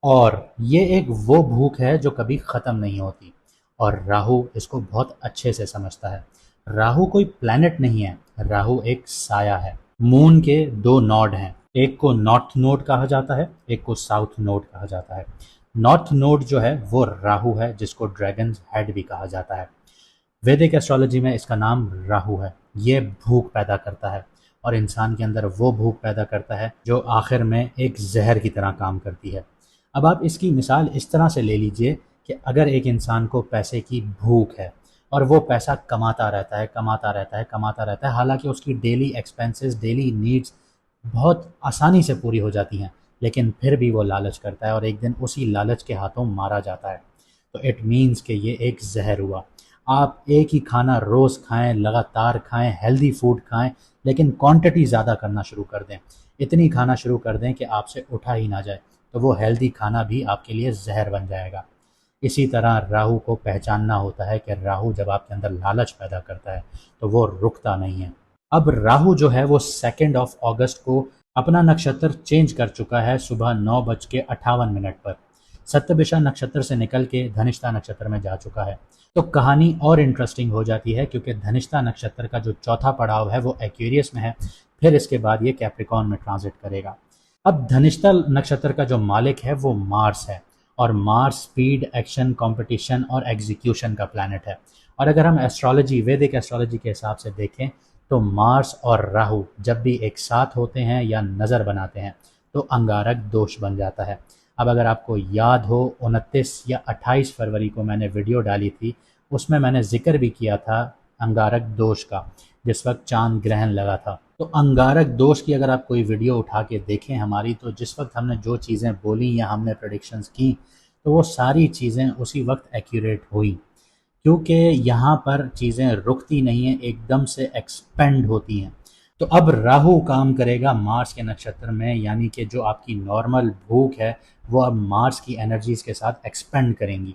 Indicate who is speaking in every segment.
Speaker 1: और ये एक वो भूख है जो कभी ख़त्म नहीं होती, और राहु इसको बहुत अच्छे से समझता है। राहु कोई प्लैनेट नहीं है, राहु एक साया है। मून के दो नोड हैं, एक को नॉर्थ नोड कहा जाता है, एक को साउथ नोड कहा जाता है। नॉर्थ नोड जो है वो राहु है, जिसको ड्रैगन हेड भी कहा जाता है। वैदिक एस्ट्रोलॉजी में इसका नाम राहु है। ये भूख पैदा करता है, और इंसान के अंदर वो भूख पैदा करता है जो आखिर में एक जहर की तरह काम करती है। अब आप इसकी मिसाल इस तरह से ले लीजिए कि अगर एक इंसान को पैसे की भूख है और वो पैसा कमाता रहता है, कमाता रहता है, कमाता रहता है, हालांकि उसकी डेली एक्सपेंसेस, डेली नीड्स बहुत आसानी से पूरी हो जाती हैं, लेकिन फिर भी वो लालच करता है और एक दिन उसी लालच के हाथों मारा जाता है। तो इट मीन्स कि ये एक जहर हुआ। आप एक ही खाना रोज़ खाएं, लगातार खाएं, हेल्दी फूड खाएं, लेकिन क्वांटिटी ज़्यादा करना शुरू कर दें, इतनी खाना शुरू कर दें कि आपसे उठा ही ना जाए, तो वो हेल्दी खाना भी आपके लिए जहर बन जाएगा। इसी तरह राहु को पहचानना होता है कि राहु जब आपके अंदर लालच पैदा करता है तो वो रुकता नहीं है। अब राहु जो है वो 2 अगस्त को अपना नक्षत्र चेंज कर चुका है, सुबह 9:58 पर सप्तभिषा नक्षत्र से निकल के धनिष्ठा नक्षत्र में जा चुका है। तो कहानी और इंटरेस्टिंग हो जाती है, क्योंकि धनिष्ठा नक्षत्र का जो चौथा पड़ाव है वो एक्वेरियस में है, फिर इसके बाद ये कैप्रिकॉर्न में ट्रांजिट करेगा। अब धनिष्ठा नक्षत्र का जो मालिक है वो मार्स है, और मार्स स्पीड, एक्शन, कंपटीशन और एग्जीक्यूशन का प्लैनेट है। और अगर हम एस्ट्रोलॉजी, वैदिक एस्ट्रोलॉजी के हिसाब से देखें तो मार्स और राहु जब भी एक साथ होते हैं या नज़र बनाते हैं तो अंगारक दोष बन जाता है। अब अगर आपको याद हो, 29 या 28 फरवरी को मैंने वीडियो डाली थी, उसमें मैंने जिक्र भी किया था अंगारक दोष का, जिस वक्त चांद ग्रहण लगा था। तो अंगारक दोष की अगर आप कोई वीडियो उठा के देखें हमारी, तो जिस वक्त हमने जो चीज़ें बोली या हमने प्रेडिक्शंस की, तो वो सारी चीज़ें उसी वक्त एक्यूरेट हुई, क्योंकि यहाँ पर चीज़ें रुकती नहीं हैं, एकदम से एक्सपेंड होती हैं। तो अब राहु काम करेगा मार्स के नक्षत्र में, यानी कि जो आपकी नॉर्मल भूख है वो अब मार्स की एनर्जीज के साथ एक्सपेंड करेंगी।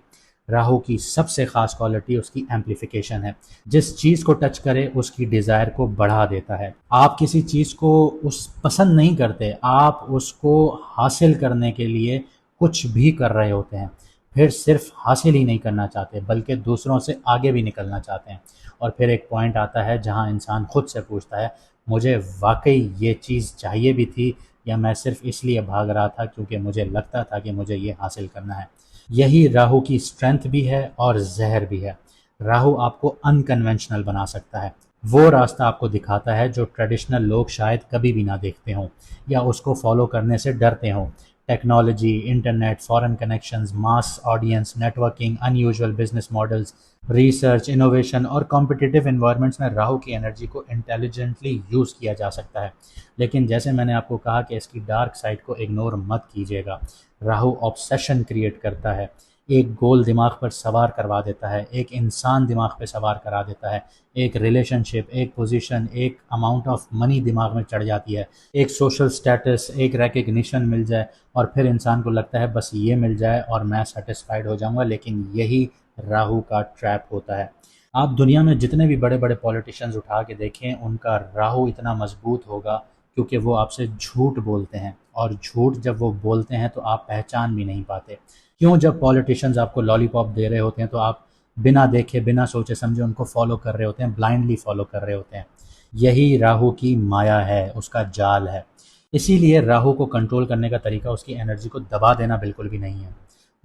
Speaker 1: राहु की सबसे ख़ास क्वालिटी उसकी एम्प्लीफिकेशन है। जिस चीज़ को टच करे उसकी डिज़ायर को बढ़ा देता है। आप किसी चीज़ को उस पसंद नहीं करते, आप उसको हासिल करने के लिए कुछ भी कर रहे होते हैं, फिर सिर्फ हासिल ही नहीं करना चाहते बल्कि दूसरों से आगे भी निकलना चाहते हैं। और फिर एक पॉइंट आता है जहां इंसान खुद से पूछता है, मुझे वाकई ये चीज़ चाहिए भी थी, या मैं सिर्फ इसलिए भाग रहा था क्योंकि मुझे लगता था कि मुझे ये हासिल करना है। यही राहु की स्ट्रेंथ भी है और जहर भी है। राहु आपको अनकन्वेंशनल बना सकता है, वो रास्ता आपको दिखाता है जो ट्रेडिशनल लोग शायद कभी भी ना देखते हों या उसको फॉलो करने से डरते हों। Technology, internet, foreign connections, mass audience, networking, unusual business models, research, innovation और कॉम्पिटिटिव इन्वायरमेंट्स में राहु की एनर्जी को इंटेलिजेंटली यूज़ किया जा सकता है। लेकिन जैसे मैंने आपको कहा कि इसकी डार्क साइड को इग्नोर मत कीजिएगा। राहु ऑब्सेशन क्रिएट करता है, एक गोल दिमाग पर सवार करवा देता है, एक इंसान दिमाग पे सवार करा देता है, एक रिलेशनशिप, एक पोजीशन, एक अमाउंट ऑफ मनी दिमाग में चढ़ जाती है, एक सोशल स्टेटस, एक रिकग्निशन मिल जाए, और फिर इंसान को लगता है बस ये मिल जाए और मैं सेटिस्फाइड हो जाऊंगा। लेकिन यही राहु का ट्रैप होता है। आप दुनिया में जितने भी बड़े बड़े पॉलिटिशियंस उठा के देखें, उनका राहु इतना मजबूत होगा क्योंकि वो आपसे झूठ बोलते हैं, और झूठ जब वो बोलते हैं तो आप पहचान भी नहीं पाते। क्यों? जब पॉलिटिशियंस आपको लॉलीपॉप दे रहे होते हैं तो आप बिना देखे, बिना सोचे समझे उनको फॉलो कर रहे होते हैं, ब्लाइंडली फॉलो कर रहे होते हैं। यही राहु की माया है, उसका जाल है। इसीलिए राहु को कंट्रोल करने का तरीका उसकी एनर्जी को दबा देना बिल्कुल भी नहीं है,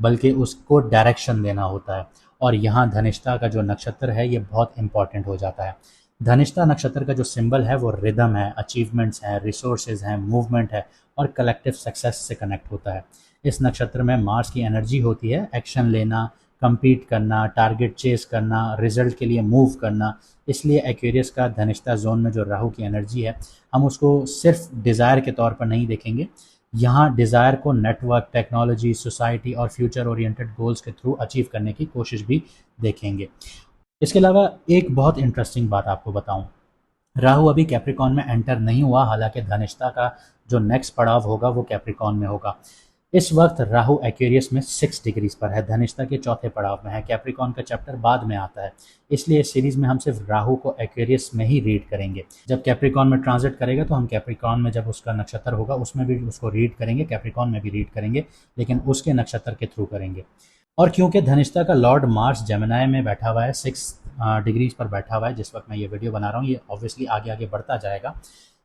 Speaker 1: बल्कि उसको डायरेक्शन देना होता है। और यहाँ धनिष्ठा का जो नक्षत्र है ये बहुत इंपॉर्टेंट हो जाता है। धनिष्ठा नक्षत्र का जो सिंबल है वो रिदम है, अचीवमेंट्स हैं, रिसोर्सेज हैं, मूवमेंट है, और कलेक्टिव सक्सेस से कनेक्ट होता है। इस नक्षत्र में मार्स की एनर्जी होती है एक्शन लेना, compete करना, टारगेट चेस करना, रिजल्ट के लिए मूव करना। इसलिए एक्वेरियस का धनिष्ठा जोन में जो राहु की एनर्जी है, हम उसको सिर्फ डिज़ायर के तौर पर नहीं देखेंगे। यहाँ डिज़ायर को नेटवर्क, टेक्नोलॉजी, सोसाइटी और फ्यूचर ओरिएंटेड गोल्स के थ्रू अचीव करने की कोशिश भी देखेंगे। इसके अलावा एक बहुत इंटरेस्टिंग बात आपको बताऊं, राहु अभी कैप्रिकॉन में एंटर नहीं हुआ, हालांकि धनिष्ठा का जो नेक्स्ट पड़ाव होगा वो कैप्रिकॉन में होगा। इस वक्त राहु एक्वेरियस में 6 डिग्रीज पर है, धनिष्ठा के चौथे पड़ाव में है। कैप्रिकॉन का चैप्टर बाद में आता है, इसलिए इस सीरीज में हम सिर्फ राहु को एक्वेरियस में ही रीड करेंगे। जब कैप्रिकॉन में ट्रांजिट करेगा तो हम कैप्रिकॉन में जब उसका नक्षत्र होगा उसमें भी उसको रीड करेंगे, कैप्रिकॉन में भी रीड करेंगे, लेकिन उसके नक्षत्र के थ्रू करेंगे। और क्योंकि धनिष्ठा का लॉर्ड मार्स जेमिनाई में बैठा हुआ है, 6 डिग्रीज पर बैठा हुआ है जिस वक्त मैं ये वीडियो बना रहा हूँ, ये ऑब्वियसली आगे आगे बढ़ता जाएगा।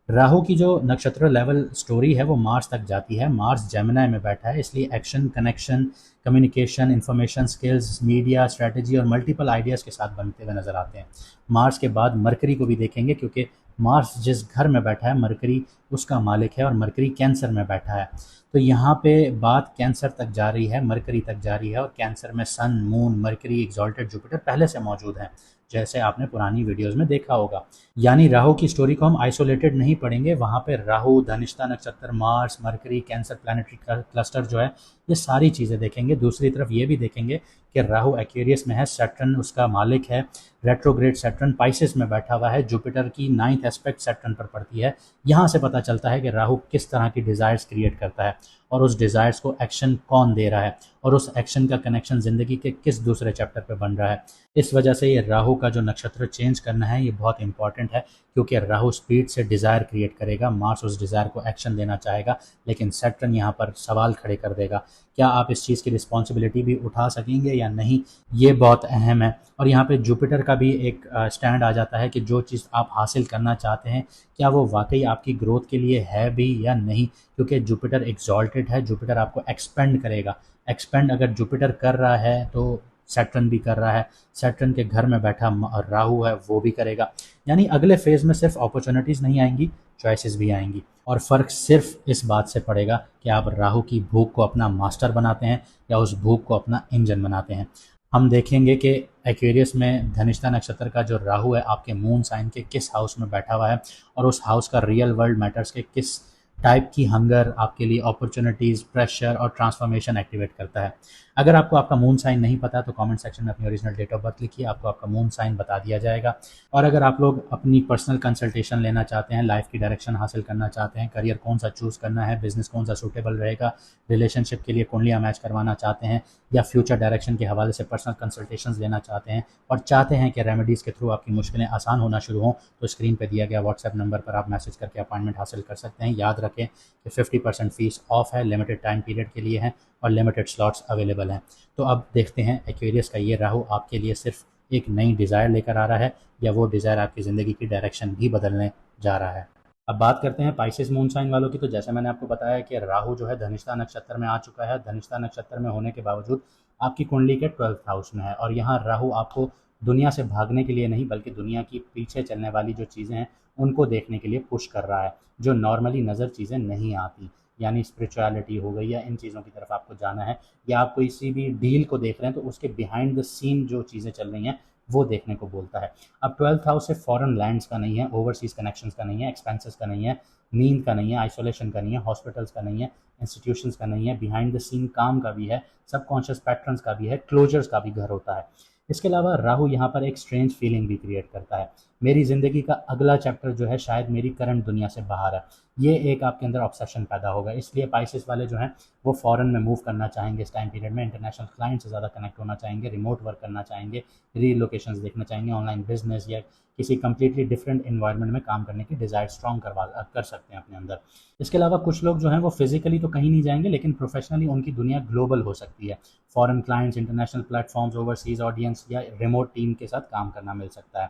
Speaker 1: राहु की जो नक्षत्र लेवल स्टोरी है वो मार्स तक जाती है। मार्स जेमिनाई में बैठा है, इसलिए action, connection, communication, information, skills, media, strategy और मल्टीपल आइडियाज़ के साथ बनते हुए नजर आते हैं। मार्स के बाद मरकरी को भी देखेंगे, क्योंकि मार्स जिस घर में बैठा है मरकरी उसका मालिक है, और मरकरी कैंसर में बैठा है। तो यहाँ पे बात कैंसर तक जा रही है, मरकरी तक जा रही है, और कैंसर में सन, मून, मरकरी, एक्सॉल्टेड जुपिटर पहले से मौजूद हैं, जैसे आपने पुरानी वीडियोस में देखा होगा। यानी राहु की स्टोरी को हम आइसोलेटेड नहीं पढ़ेंगे, वहाँ पे राहु, धनिष्ठा नक्षत्र, Mars, mercury, cancer planetary cluster जो है, ये सारी चीज़ें देखेंगे। दूसरी तरफ ये भी देखेंगे कि राहु एक्वेरियस में है, सैटर्न उसका मालिक है, रेट्रोग्रेड सैटर्न पाइसेस में बैठा हुआ है, जुपिटर की 9th एस्पेक्ट सैटर्न पर पड़ती है। यहाँ से पता चलता है कि राहु किस तरह की डिज़ायर्स क्रिएट करता है, और उस डिज़ायर्स को एक्शन कौन दे रहा है, और उस एक्शन का कनेक्शन ज़िंदगी के किस दूसरे चैप्टर पे बन रहा है। इस वजह से ये राहु का जो नक्षत्र चेंज करना है ये बहुत इंपॉर्टेंट है, क्योंकि राहु स्पीड से डिज़ायर क्रिएट करेगा, मार्स उस डिज़ायर को एक्शन देना चाहेगा, लेकिन सैटर्न यहाँ पर सवाल खड़े कर देगा, क्या आप इस चीज़ की रिस्पॉन्सिबिलिटी भी उठा सकेंगे या नहीं, ये बहुत अहम है। और यहाँ पे जुपिटर का भी एक स्टैंड आ जाता है कि जो चीज़ आप हासिल करना चाहते हैं क्या वो वाकई आपकी ग्रोथ के लिए है भी या नहीं, क्योंकि जुपिटर एक्सॉल्टेड है, जुपिटर आपको एक्सपेंड करेगा। एक्सपेंड अगर जुपिटर कर रहा है तो सैटर्न भी कर रहा है, सैटर्न के घर में बैठा राहु है वो भी करेगा। यानी अगले फेज में सिर्फ अपॉर्चुनिटीज़ नहीं आएंगी, चॉइसेस भी आएंगी, और फ़र्क सिर्फ इस बात से पड़ेगा कि आप राहु की भूख को अपना मास्टर बनाते हैं या उस भूख को अपना इंजन बनाते हैं। हम देखेंगे कि एक्वेरियस में धनिष्ठा नक्षत्र का जो राहु है आपके मून साइन के किस हाउस में बैठा हुआ है, और उस हाउस का रियल वर्ल्ड मैटर्स के किस टाइप की हंगर आपके लिए अपॉर्चुनिटीज़, प्रेशर और ट्रांसफॉर्मेशन एक्टिवेट करता है। अगर आपको आपका मून साइन नहीं पता तो कमेंट सेक्शन में अपनी ओरिजिनल डेट ऑफ बर्थ लिखिए, आपको आपका मून साइन बता दिया जाएगा। और अगर आप लोग अपनी पर्सनल कंसल्टेशन लेना चाहते हैं, लाइफ की डायरेक्शन हासिल करना चाहते हैं, करियर कौन सा चूज़ करना है, बिजनेस कौन सा सूटेबल रहेगा, रिलेशनशिप के लिए कुंडलियाँ मैच करवाना चाहते हैं, या फ्यूचर डायरेक्शन के हवाले से पर्सनल कंसल्टेशंस लेना चाहते हैं, और चाहते हैं कि रेमेडीज़ के थ्रू आपकी मुश्किलें आसान होना शुरू हों, तो स्क्रीन पर दिया गया व्हाट्सएप नंबर पर आप मैसेज करके अपॉइंटमेंट हासिल कर सकते हैं। याद रखें कि 50% फीस ऑफ है, लिमिटेड टाइम पीरियड के लिए है, और लिमिटेड स्लॉट्स अवेलेबल हैं। तो अब देखते हैं एक्वेरियस का ये राहु आपके लिए सिर्फ एक नई डिज़ायर लेकर आ रहा है, या वो डिज़ायर आपकी ज़िंदगी की डायरेक्शन भी बदलने जा रहा है। अब बात करते हैं पाइसेस मून साइन वालों की। तो जैसे मैंने आपको बताया कि राहु जो है धनिष्ठा नक्षत्र में आ चुका है, धनिष्ठा नक्षत्र में होने के बावजूद आपकी कुंडली के 12th हाउस में है, और यहाँ राहु आपको दुनिया से भागने के लिए नहीं बल्कि दुनिया की पीछे चलने वाली जो चीज़ें हैं उनको देखने के लिए पुश कर रहा है, जो नॉर्मली नज़र चीज़ें नहीं आती। यानी स्पिरिचुअलिटी हो गई, या इन चीज़ों की तरफ आपको जाना है, या आप किसी भी डील को देख रहे हैं तो उसके बिहाइंड द सीन जो चीज़ें चल रही हैं वो देखने को बोलता है। अब 12th हाउस से फॉरेन लैंड्स का नहीं है, ओवरसीज कनेक्शंस का नहीं है, एक्सपेंसेस का नहीं है, नींद का नहीं है, आइसोलेशन का नहीं है, हॉस्पिटल्स का नहीं है, इंस्टीट्यूशंस का नहीं है, बिहाइंड द सीन काम का भी है, सबकॉन्शियस पैटर्न्स का भी है, क्लोजर्स का भी घर होता है। इसके अलावा राहु यहाँ पर एक स्ट्रेंज फीलिंग भी क्रिएट करता है, मेरी ज़िंदगी का अगला चैप्टर जो है शायद मेरी करंट दुनिया से बाहर है, ये एक आपके अंदर ऑब्सेशन पैदा होगा। इसलिए पाइसेस वाले जो हैं वो फॉरेन में मूव करना चाहेंगे इस टाइम पीरियड में, इंटरनेशनल क्लाइंट से ज़्यादा कनेक्ट होना चाहेंगे, रिमोट वर्क करना चाहेंगे, रीलोकेशंस देखना चाहेंगे, ऑनलाइन बिजनेस या किसी कंप्लीटली डिफरेंट इन्वायरमेंट में काम करने की डिज़ायर स्ट्रॉन्ग कर सकते हैं अपने अंदर। इसके अलावा कुछ लोग जो हैं वो फिजिकली तो कहीं नहीं जाएंगे, लेकिन प्रोफेशनली उनकी दुनिया ग्लोबल हो सकती है। Foreign clients, international platforms, overseas audience या रिमोट टीम के साथ काम करना मिल सकता है।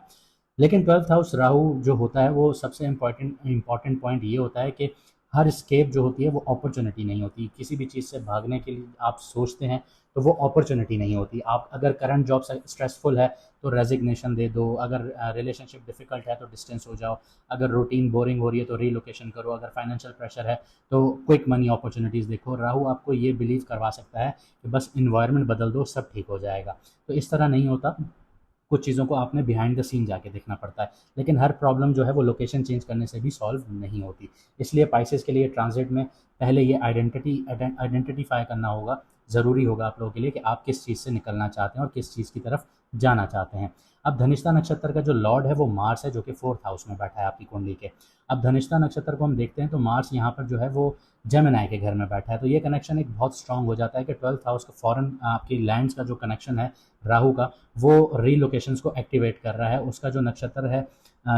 Speaker 1: लेकिन 12th हाउस राहु जो होता है वो सबसे इम्पॉर्टेंट पॉइंट ये होता है कि हर स्केप जो होती है वो अपॉर्चुनिटी नहीं होती। किसी भी चीज़ से भागने के लिए आप सोचते हैं तो वो अपॉर्चुनिटी नहीं होती। आप अगर करंट जॉब स्ट्रेसफुल है तो रेजिग्नेशन दे दो, अगर रिलेशनशिप डिफ़िकल्ट है तो डिस्टेंस हो जाओ, अगर रूटीन बोरिंग हो रही है तो रीलोकेशन करो, अगर फाइनेंशियल प्रेशर है तो क्विक मनी अपॉर्चुनिटीज़ देखो। राहु आपको ये बिलीव करवा सकता है कि बस इन्वायरमेंट बदल दो सब ठीक हो जाएगा, तो इस तरह नहीं होता। कुछ चीज़ों को आपने बिहाइंड द सीन जाके देखना पड़ता है, लेकिन हर प्रॉब्लम जो है वो लोकेशन चेंज करने से भी सॉल्व नहीं होती। इसलिए पाइसेस के लिए ट्रांजिट में पहले ये आइडेंटिफाई करना होगा ज़रूरी होगा आप लोगों के लिए कि आप किस चीज़ से निकलना चाहते हैं और किस चीज़ की तरफ जाना चाहते हैं। अब धनिष्ठा नक्षत्र का जो लॉर्ड है वो मार्स है, जो कि 4th हाउस में बैठा है आपकी कुंडली के। अब धनिष्ठा नक्षत्र को हम देखते हैं तो मार्स यहाँ पर जो है वो जेमिनी के घर में बैठा है, तो ये कनेक्शन एक बहुत स्ट्रांग हो जाता है कि 12th हाउस का फॉरेन आपकी लैंड्स का जो कनेक्शन है राहु का, वो रीलोकेशंस को एक्टिवेट कर रहा है। उसका जो नक्षत्र है,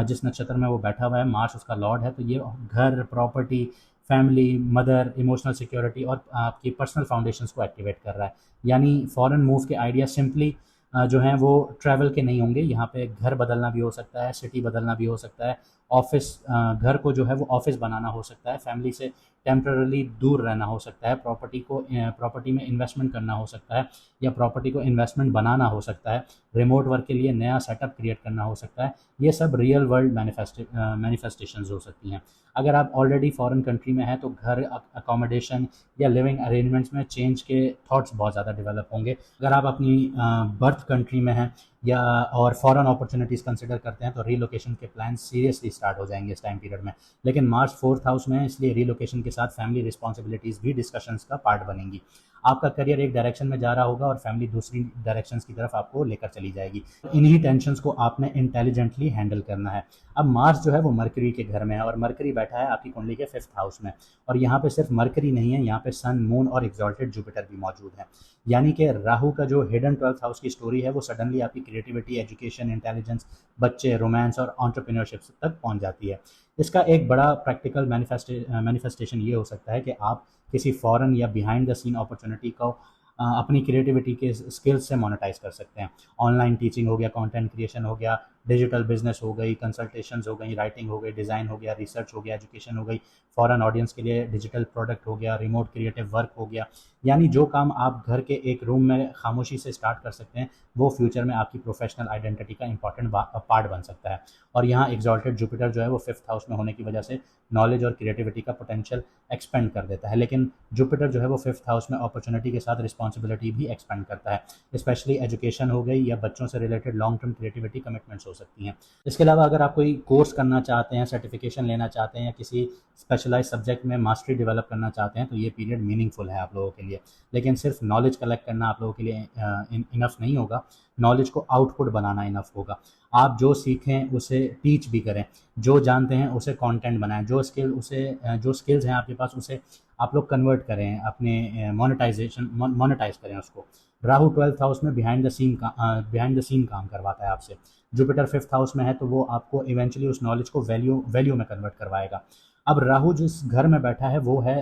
Speaker 1: जिस नक्षत्र में वो बैठा हुआ है, मार्स उसका लॉर्ड है, तो ये घर, property, family, mother, emotional security और आपकी पर्सनल फाउंडेशंस को एक्टिवेट कर रहा है। यानी फॉरेन मूव के आइडिया सिंपली जो हैं वो ट्रैवल के नहीं होंगे। यहाँ पे घर बदलना भी हो सकता है, सिटी बदलना भी हो सकता है, ऑफिस घर को जो है वो ऑफिस बनाना हो सकता है, फैमिली से टेम्पररी दूर रहना हो सकता है, प्रॉपर्टी में इन्वेस्टमेंट करना हो सकता है या प्रॉपर्टी को इन्वेस्टमेंट बनाना हो सकता है, रिमोट वर्क के लिए नया सेटअप क्रिएट करना हो सकता है। ये सब रियल वर्ल्ड मैनिफेस्टेशंस हो सकती हैं। अगर आप ऑलरेडी फॉरेन कंट्री में हैं तो घर, अकोमोडेशन या लिविंग अरेंजमेंट्स में चेंज के थॉट्स बहुत ज़्यादा डेवलप होंगे। अगर आप अपनी बर्थ कंट्री में हैं या और फॉरेन अपॉर्चुनिटीज़ कंसिडर करते हैं तो रीलोकेशन के प्लान सीरियसली स्टार्ट हो जाएंगे इस टाइम पीरियड में। लेकिन मार्च 4th हाउस में है, इसलिए रीलोकेशन के साथ फैमिली रिस्पॉन्सिबिलिटीज़ भी डिस्कशंस का पार्ट बनेंगी। आपका करियर एक डायरेक्शन में जा रहा होगा और फैमिली दूसरी डायरेक्शंस की तरफ आपको लेकर चली जाएगी। इन्हीं टेंशंस को आपने इंटेलिजेंटली हैंडल करना है। अब मार्स जो है वो मरकरी के घर में है और मरकरी बैठा है आपकी कुंडली के 5th हाउस में, और यहाँ पे सिर्फ मरकरी नहीं है, यहाँ पे सन, मून और एग्जॉल्टेड जुपिटर भी मौजूद है। यानी कि राहु का जो हिडन 12th हाउस की स्टोरी है वो सडनली आपकी क्रिएटिविटी, एजुकेशन, इंटेलिजेंस, बच्चे, रोमांस और एंटरप्रेन्योरशिप तक पहुंच जाती है। इसका एक बड़ा प्रैक्टिकल मैनिफेस्टेशन ये हो सकता है कि आप किसी फॉरेन या बिहाइंड द सीन अपॉर्चुनिटी को अपनी क्रिएटिविटी के स्किल्स से मोनेटाइज कर सकते हैं। ऑनलाइन टीचिंग हो गया, कंटेंट क्रिएशन हो गया, डिजिटल बिजनेस हो गई, कंसल्टेशंस हो गई, राइटिंग हो गई, डिज़ाइन हो गया, रिसर्च हो गया, एजुकेशन हो गई, फॉरेन ऑडियंस के लिए डिजिटल प्रोडक्ट हो गया, रिमोट क्रिएटिव वर्क हो गया। यानी जो काम आप घर के एक रूम में खामोशी से स्टार्ट कर सकते हैं वो फ्यूचर में आपकी प्रोफेशनल आइडेंटिटी का इंपॉर्टेंट पार्ट बन सकता है। और यहाँ एग्जॉल्टेड जुपिटर जो है वो 5th हाउस में होने की वजह से नॉलेज और क्रिएटिविटी का पोटेंशियल एक्सपेंड कर देता है। लेकिन जुपिटर जो है वो 5th हाउस में अपॉर्चुनिटी के साथ रिस्पॉन्सिबिलिटी भी एक्सपेंड करता है, स्पेशली एजुकेशन हो गई या बच्चों से related long term creativity commitments हो सकती हैं। इसके अलावा अगर आप कोई कोर्स करना चाहते हैं, सर्टिफिकेशन लेना चाहते हैं या किसी स्पेशलाइज सब्जेक्ट में मास्टरी डेवलप करना चाहते हैं तो ये पीरियड मीनिंगफुल है आप लोगों के लिए। लेकिन सिर्फ नॉलेज कलेक्ट करना आप लोगों के लिए इनफ नहीं होगा, नॉलेज को आउटपुट बनाना इनफ होगा। आप जो सीखें उसे टीच भी करें, जो जानते हैं उसे कंटेंट बनाएं, जो स्किल्स हैं आपके पास उसे आप लोग कन्वर्ट करें, अपने मोनेटाइज करें उसको। राहु 12th हाउस में बिहाइंड द सीन काम करवाता है आपसे। जुपिटर 5th हाउस में है तो वो आपको इवेंचुअली उस नॉलेज को वैल्यू में कन्वर्ट करवाएगा। अब राहु जिस घर में बैठा है वो है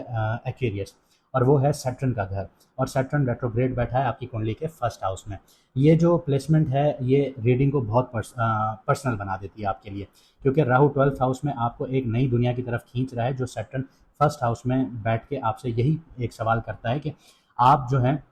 Speaker 1: एक्वेरियस, और वो है सैटर्न का घर, और सैटर्न रेट्रोग्रेड बैठा है आपकी कुंडली के 1st हाउस में। ये जो प्लेसमेंट है ये रीडिंग को बहुत पर्सनल बना देती है आपके लिए, क्योंकि राहु 12th हाउस में आपको एक नई दुनिया की तरफ खींच रहा है, जो सैटर्न 1st हाउस में बैठ के आपसे यही एक सवाल करता है कि आप जो हैं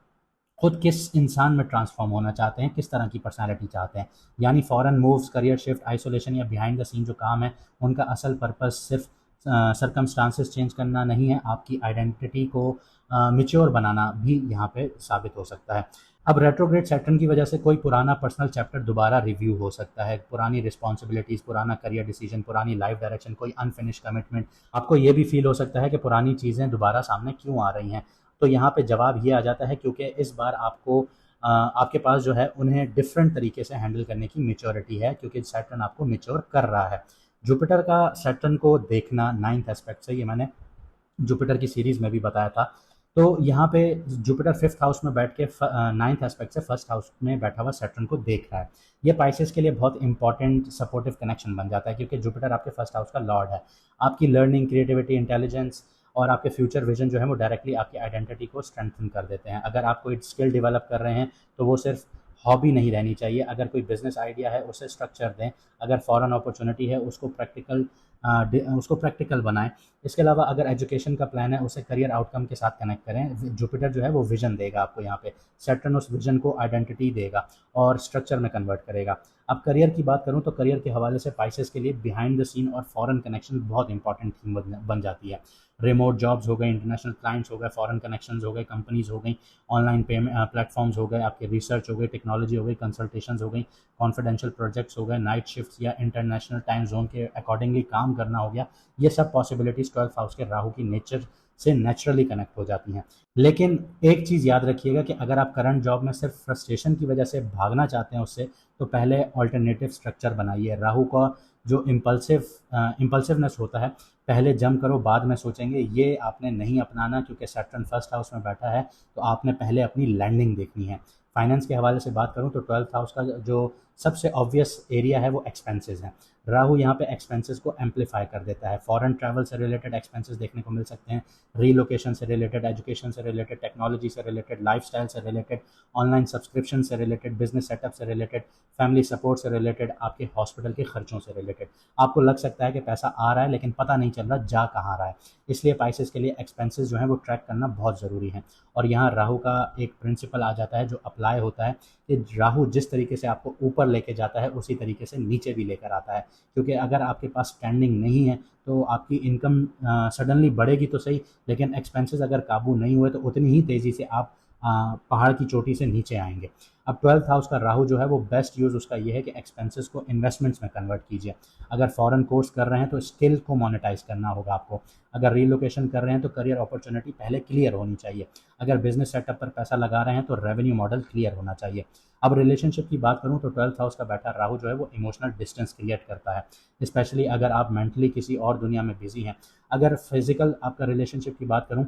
Speaker 1: खुद किस इंसान में ट्रांसफॉर्म होना चाहते हैं, किस तरह की पर्सनालिटी चाहते हैं। यानी foreign moves, career shift, isolation या बिहाइंड द सीन जो काम है उनका असल पर्पस सिर्फ सरकमस्टांसेस चेंज करना नहीं है, आपकी आइडेंटिटी को मिच्योर बनाना भी यहाँ पे साबित हो सकता है। अब रेट्रोग्रेड सैटर्न की वजह से कोई पुराना पर्सनल चैप्टर दोबारा रिव्यू हो सकता है, पुरानी रिस्पॉन्सिबिलिटीज़, पुराना करियर डिसीजन, पुरानी लाइफ डायरेक्शन, कोई अनफिनिश कमिटमेंट। आपको ये भी फील हो सकता है कि पुरानी चीज़ें दोबारा सामने क्यों आ रही हैं। तो यहाँ पे जवाब ये आ जाता है क्योंकि इस बार आपके पास जो है उन्हें डिफरेंट तरीके से हैंडल करने की मेच्योरिटी है, क्योंकि सैटर्न आपको मेच्योर कर रहा है। जुपिटर का सैटर्न को देखना 9th एस्पेक्ट से, ये मैंने जुपिटर की सीरीज़ में भी बताया था। तो यहाँ पे जुपिटर 5th हाउस में बैठ के 9th एस्पेक्ट से 1st हाउस में बैठा हुआ सैटर्न को देख रहा है। ये पाइसेस के लिए बहुत इंपॉर्टेंट सपोर्टिव कनेक्शन बन जाता है, क्योंकि जुपिटर आपके 1st हाउस का लॉर्ड है। आपकी लर्निंग, क्रिएटिविटी, इंटेलिजेंस और आपके फ्यूचर विजन जो है वो डायरेक्टली आपकी आइडेंटिटी को स्ट्रेंथन कर देते हैं। अगर आप कोई स्किल डेवलप कर रहे हैं तो वो सिर्फ हॉबी नहीं रहनी चाहिए। अगर कोई बिजनेस आइडिया है उसे स्ट्रक्चर दें, अगर फॉरेन अपॉर्चुनिटी है उसको प्रैक्टिकल बनाएं। इसके अलावा अगर एजुकेशन का प्लान है उसे करियर आउटकम के साथ कनेक्ट करें। जुपिटर जो है वो विजन देगा आपको, यहाँ पे सैटर्न उस विजन को आइडेंटिटी देगा और स्ट्रक्चर में कन्वर्ट करेगा। अब करियर की बात करूँ तो करियर के हवाले से पाइसेस के लिए बिहाइंड द सीन और फॉरेन कनेक्शन बहुत इंपॉर्टेंट थीम बन जाती है। रिमोट जॉब्स हो गए, इंटरनेशनल क्लाइंट्स हो गए, फॉरेन कनेक्शंस हो गए, कंपनीज हो गई, ऑनलाइन पेमेंट प्लेटफॉर्म्स हो गए, आपके रिसर्च हो गई, टेक्नोलॉजी हो गई, कंसल्टेशंस हो गई, कॉन्फिडेंशियल प्रोजेक्ट्स हो गए, नाइट शिफ्ट्स या इंटरनेशनल टाइम जोन के अकॉर्डिंगली काम करना हो गया। ये सब पॉसिबिलिटीज़ 12th हाउस के राहु की नेचर से नेचुरली कनेक्ट हो जाती हैं। लेकिन एक चीज़ याद रखिएगा कि अगर आप करंट जॉब में सिर्फ फ्रस्ट्रेशन की वजह से भागना चाहते हैं उससे, तो पहले ऑल्टरनेटिव स्ट्रक्चर बनाइए। राहु का जो इम्पल्सिवनेस होता है, पहले जंप करो बाद में सोचेंगे, ये आपने नहीं अपनाना, क्योंकि सैटर्न फर्स्ट हाउस में बैठा है, तो आपने पहले अपनी लैंडिंग देखनी है। फाइनेंस के हवाले से बात करूं तो 12th हाउस का जो सबसे ऑब्वियस एरिया है वो एक्सपेंसेस हैं। राहु यहाँ पे एक्सपेंसेस को एम्पलीफाई कर देता है। फॉरेन ट्रैवल से रिलेटेड एक्सपेंसेस देखने को मिल सकते हैं, रीलोकेशन से रिलेटेड, एजुकेशन से रिलेटेड, टेक्नोलॉजी से रिलेटेड, लाइफस्टाइल से रिलेटेड, ऑनलाइन सब्सक्रिप्शन से रिलेटेड, बिजनेस सेटअप से रिलेटेड, फैमिली सपोर्ट से रिलेटेड, आपके हॉस्पिटल के खर्चों से रिलेटेड। आपको लग सकता है कि पैसा आ रहा है लेकिन पता नहीं चल रहा जा कहाँ रहा है। इसलिए पाइसेस के लिए एक्सपेंसेस जो हैं वो ट्रैक करना बहुत ज़रूरी है। और यहाँ राहु का एक प्रिंसिपल आ जाता है जो अप्लाई होता है कि राहु जिस तरीके से आपको ऊपर लेके जाता है उसी तरीके से नीचे भी लेकर आता है। क्योंकि अगर आपके पास स्टैंडिंग नहीं है तो आपकी इनकम सडनली बढ़ेगी तो सही, लेकिन एक्सपेंसेस अगर काबू नहीं हुए तो उतनी ही तेज़ी से आप पहाड़ की चोटी से नीचे आएंगे। अब 12th हाउस का राहु जो है वो बेस्ट यूज़ उसका ये है कि एक्सपेंसेस को इन्वेस्टमेंट्स में कन्वर्ट कीजिए। अगर फॉरेन कोर्स कर रहे हैं तो स्किल को मोनेटाइज करना होगा आपको। अगर रीलोकेशन कर रहे हैं तो करियर अपॉर्चुनिटी पहले क्लियर होनी चाहिए। अगर बिजनेस सेटअप पर पैसा लगा रहे हैं तो रेवेन्यू मॉडल क्लियर होना चाहिए। अब रिलेशनशिप की बात करूं तो 12th हाउस का बैठा राहु जो है वो इमोशनल डिस्टेंस क्रिएट करता है, स्पेशली अगर आप मेंटली किसी और दुनिया में बिजी हैं। अगर फिजिकल आपका रिलेशनशिप की बात करूं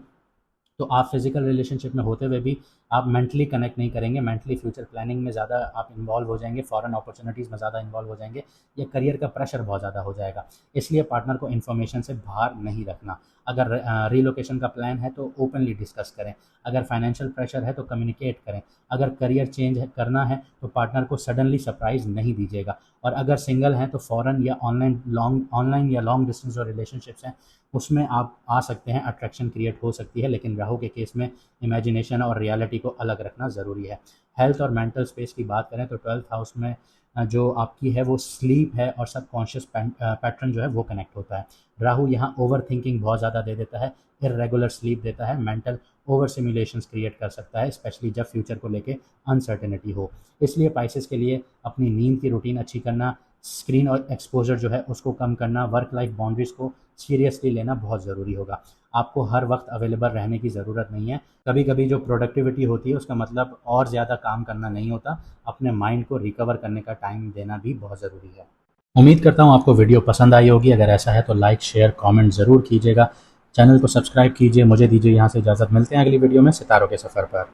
Speaker 1: तो आप फिजिकल रिलेशनशिप में होते हुए भी आप मेंटली कनेक्ट नहीं करेंगे, मेंटली फ्यूचर प्लानिंग में ज़्यादा आप इन्वॉल्व हो जाएंगे, फॉरेन अपॉर्चुनिटीज़ में ज़्यादा इन्वॉल्व हो जाएंगे, या करियर का प्रेशर बहुत ज़्यादा हो जाएगा। इसलिए पार्टनर को इन्फॉर्मेशन से बाहर नहीं रखना। अगर रीलोकेशन का प्लान है तो ओपनली डिस्कस करें। अगर फाइनेंशियल प्रेशर है तो कम्युनिकेट करें। अगर करियर चेंज करना है तो पार्टनर को सडनली सरप्राइज़ नहीं दीजिएगा। और अगर सिंगल हैं तो फ़ॉरन या ऑनलाइन या लॉन्ग डिस्टेंस जो रिलेशनशिप्स हैं उसमें आप आ सकते हैं, अट्रैक्शन क्रिएट हो सकती है, लेकिन राहु के केस में इमेजिनेशन और रियलिटी को अलग रखना ज़रूरी है। हेल्थ और मेंटल स्पेस की बात करें तो 12th हाउस में जो आपकी है वो स्लीप है और सबकॉन्शियस पैटर्न जो है वो कनेक्ट होता है। राहु यहाँ ओवर थिंकिंग बहुत ज़्यादा दे देता है, इरेगुलर स्लीप देता है, मेंटल ओवर सिमुलेशंस क्रिएट कर सकता है, स्पेशली जब फ्यूचर को लेके अनसर्टेनिटी हो। इसलिए पाइसेस के लिए अपनी नींद की रूटीन अच्छी करना, स्क्रीन और एक्सपोजर जो है उसको कम करना, वर्क लाइफ बाउंड्रीज को सीरियसली लेना बहुत ज़रूरी होगा। आपको हर वक्त अवेलेबल रहने की ज़रूरत नहीं है। कभी कभी जो प्रोडक्टिविटी होती है उसका मतलब और ज़्यादा काम करना नहीं होता, अपने माइंड को रिकवर करने का टाइम देना भी बहुत ज़रूरी है। उम्मीद करता हूँ आपको वीडियो पसंद आई होगी। अगर ऐसा है तो लाइक शेयर कमेंट ज़रूर कीजिएगा। चैनल को सब्सक्राइब कीजिए। मुझे दीजिए यहाँ से इजाज़त। मिलते हैं अगली वीडियो में सितारों के सफ़र पर।